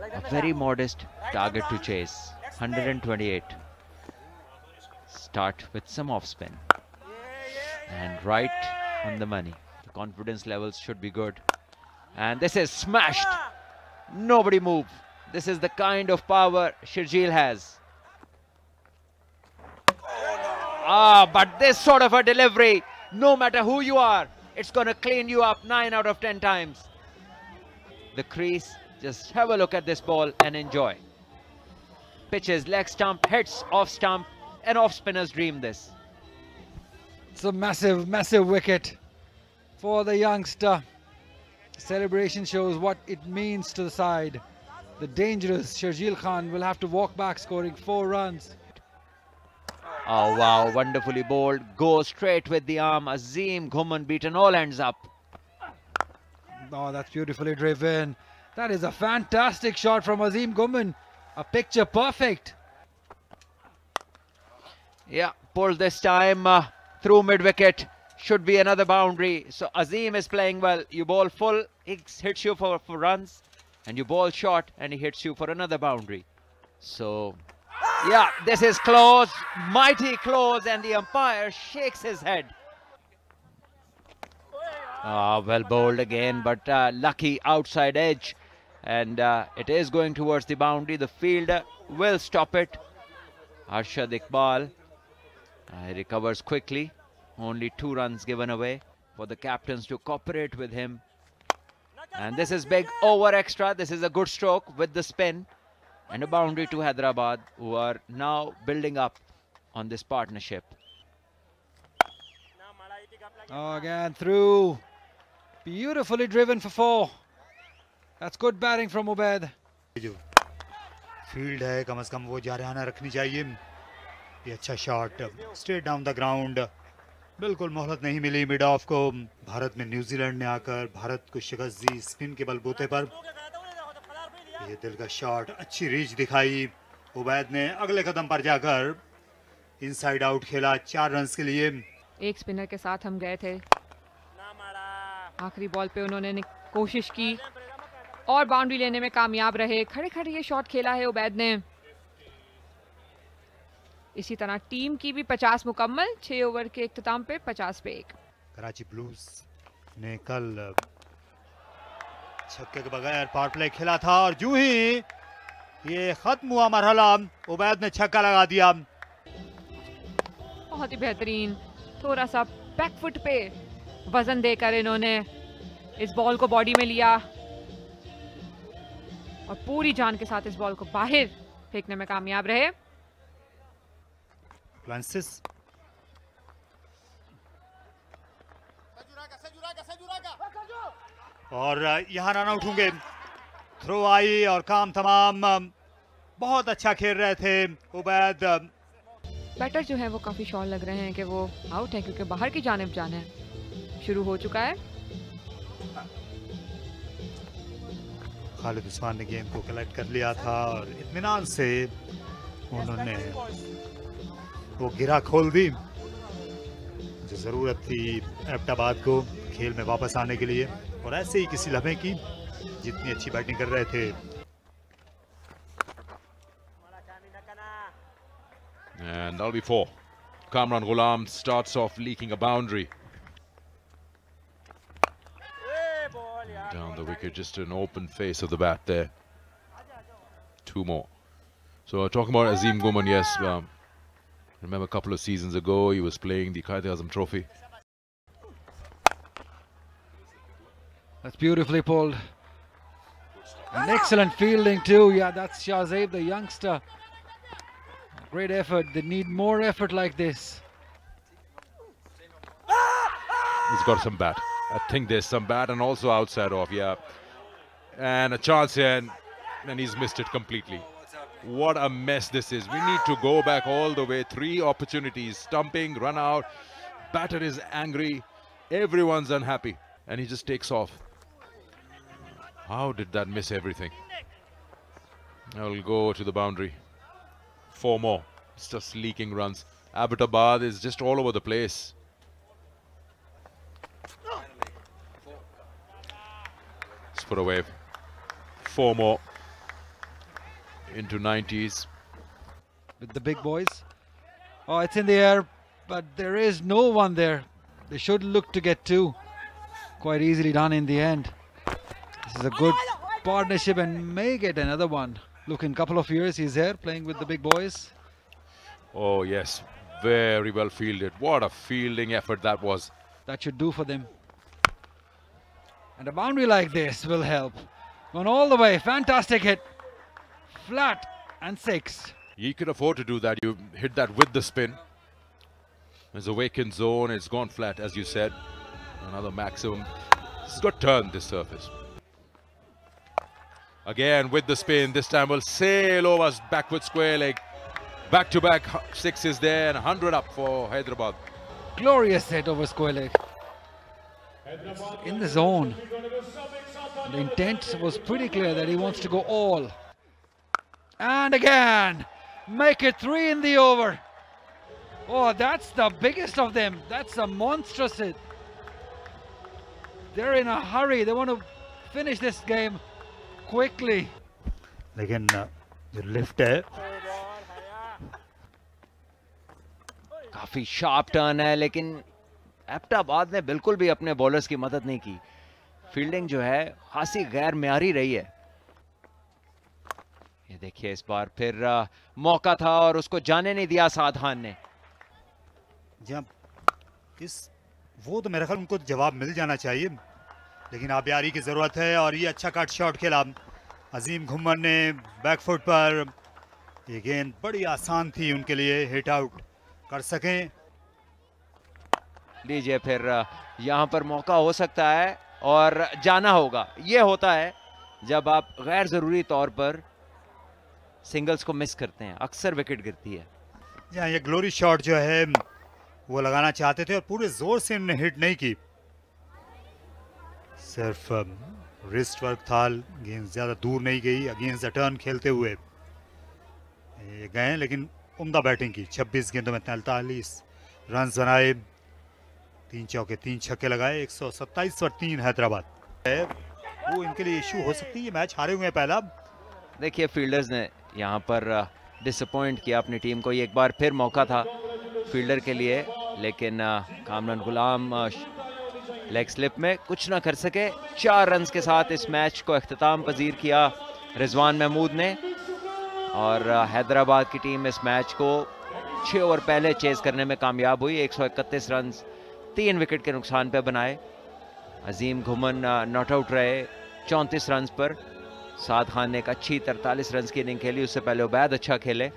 A very modest target to chase. 128. Start with some off spin. And right on the money. The confidence levels should be good. And this is smashed. Nobody move. This is the kind of power Sharjeel has. But this sort of a delivery, no matter who you are, it's going to clean you up 9 out of 10 times. The crease, just have a look at this ball and enjoy. Pitches, leg stump, hits off stump, and off spinners dream this. It's a massive, massive wicket for the youngster. The celebration shows what it means to the side. The dangerous Sharjeel Khan will have to walk back, scoring 4 runs. Oh wow, wonderfully bowled. Go straight with the arm. Azeem Ghumman beaten all ends up. Oh, that's beautifully driven. That is a fantastic shot from Azeem Ghumman. A picture perfect. Yeah, pulled this time through mid-wicket. Should be another boundary. So Azeem is playing well. You bowl full, he hits you for runs. And you bowl short and he hits you for another boundary. So, yeah, this is close. Mighty close, and the umpire shakes his head. Well bowled again, but lucky outside edge. And it is going towards the boundary. The fielder will stop it. Arshad Iqbal recovers quickly. Only 2 runs given away for the captains to cooperate with him. And this is big over extra. This is a good stroke with the spin. And a boundary to Hyderabad, who are now building up on this partnership. Oh, again through. Beautifully driven for 4. That's good batting from Ubaid. जो field है कम से कम वो जारहाना रखनी चाहिए. ये अच्छा shot straight down the ground. बिल्कुल मोहलत नहीं मिली मिड ऑफ को. भारत में न्यूजीलैंड ने आकर भारत को शिकस्त दी स्पिन के बलबूते पर. ये दिल का शॉट, अच्छी रीच दिखाई. उबैद ने अगले कदम पर जाकर इनसाइड आउट खेला 4 रन के लिए. एक स्पिनर के साथ हम गए थे. आखिरी बॉल पे उन्होंने कोशिश की और बाउंड्री लेने में कामयाब रहे. खड़े खड़े ये शॉट खेला है उबैद ने. इसी तरह टीम की भी 50 मुकम्मल. 6 ओवर के इख्तिताम पे 50 पे 1. कराची ब्लूज ने कल छक्के के बगैर पावर प्ले खेला था और यूं ही ये खत्म हुआ मरहला. उबैद ने छक्का लगा दिया. बहुत ही बेहतरीन. थोड़ा सा बैक फुट पे वजन देकर इन्होंने इस बॉल को बॉडी में लिया और पूरी जान के साथ इस बॉल को बाहर फेंकने में कामयाब रहे. फ्रांसिस और यहाँ रन आउट होंगे. थ्रो आई और काम तमाम. बहुत अच्छा खेल रहे थे उबैद. बैटर जो है वो काफी श्योर लग रहे हैं कि वो आउट है क्योंकि बाहर की जानिब जाना है. शुरू हो चुका है. खालिद उस्मान ने गेंद को कलेक्ट कर लिया था और इत्मीनान से उन्होंने वो गिरा खोल दी जो जरूरत थी एबटाबाद को खेल में वापस आने के लिए. और ऐसे ही किसी लम्हे की जितनी अच्छी बैटिंग कर रहे थे. And that'll be 4. Kamran Ghulam starts off leaking a boundary. Down the wicket, just an open face of the bat there. 2 more. So talking about Azeem Ghumman, yes. Remember a couple of seasons ago, he was playing the Quaid-e-Azam Trophy. That's beautifully pulled. An excellent fielding too. Yeah, that's Shahzaib, the youngster. Great effort. They need more effort like this. He's got some bat. I think there's some bat and also outside off, yeah. And a chance here, and he's missed it completely. What a mess this is. We need to go back all the way. 3 opportunities. Stumping, run out. Batter is angry. Everyone's unhappy. And he just takes off. How did that miss everything? I'll go to the boundary. 4 more. It's just leaking runs. Abbottabad is just all over the place. Let's put away. 4 more. into 90s. With the big boys. Oh, it's in the air, but there is no one there. They should look to get two. Quite easily done in the end. This is a good partnership and may get another one. Look, in a couple of years he's here playing with the big boys. Oh yes, very well fielded. What a fielding effort that was. That should do for them. And a boundary like this will help. Gone all the way, fantastic hit. Flat and 6. He could afford to do that. You hit that with the spin. There's a vacant zone. It's gone flat, as you said. Another maximum. It's got turned this surface. Again with the spin. This time will sail over backward square leg. Back-to-back sixes there and 100 up for Hyderabad. Glorious hit over square leg. In the zone. The intent was pretty clear that he wants to go all. And again, make it 3 in the over. Oh, that's the biggest of them. That's a monstrous hit. They're in a hurry. They want to finish this game quickly. लेकिन जो lift है काफी sharp turn है, लेकिन एबटाबाद ने बिल्कुल भी अपने बॉलर्स की मदद नहीं की. फील्डिंग जो है खासी गैर म्यारी रही है. ये देखिए इस बार फिर मौका था और उसको जाने नहीं दिया साधान ने. जब वो तो मेरे ख्याल उनको जवाब मिल जाना चाहिए, लेकिन आबियारी की जरूरत है. और ये अच्छा कट शॉट खेला अजीम घुम्मर ने बैकफुट पर. ये गेंद बड़ी आसान थी उनके लिए, हिट आउट कर सकें. लीजिए फिर यहां पर मौका हो सकता है और जाना होगा. ये होता है जब आप गैर जरूरी तौर पर सिंगल्स को मिस करते हैं, अक्सर विकेट गिरती है. यहाँ ये ग्लोरी शॉट जो है वो लगाना चाहते थे और पूरे जोर से उन्होंने हिट नहीं की. सिर्फ रिस्ट वर्क था. गेंद ज्यादा दूर नहीं गई. अगेंस्ट द टर्न खेलते हुए ये गए, लेकिन उम्दा बैटिंग की. 26 गेंदों में 43 रन बनाए. 3 चौके 3 छक्के लगाए. 127 पर 3 हैदराबाद है. वो इनके लिए इशू हो सकती है. ये मैच हारे हुए हैं पहला. देखिए फील्डर्स ने यहाँ पर डिसअपॉइंट किया अपनी टीम को. ये एक बार फिर मौका था फील्डर के लिए, लेकिन कामरान गुलाम लेग स्लिप में कुछ ना कर सके. 4 रन्स के साथ इस मैच को अख्ताम पजीर किया रिजवान महमूद ने. और हैदराबाद की टीम इस मैच को 6 ओवर पहले चेज करने में कामयाब हुई. 131 रन 3 विकेट के नुकसान पे बनाए. अजीम घुमन नॉट आउट रहे 34 रन पर. साद खान ने एक अच्छी 43 रन की इनिंग खेली. उससे पहले उबैद अच्छा खेले.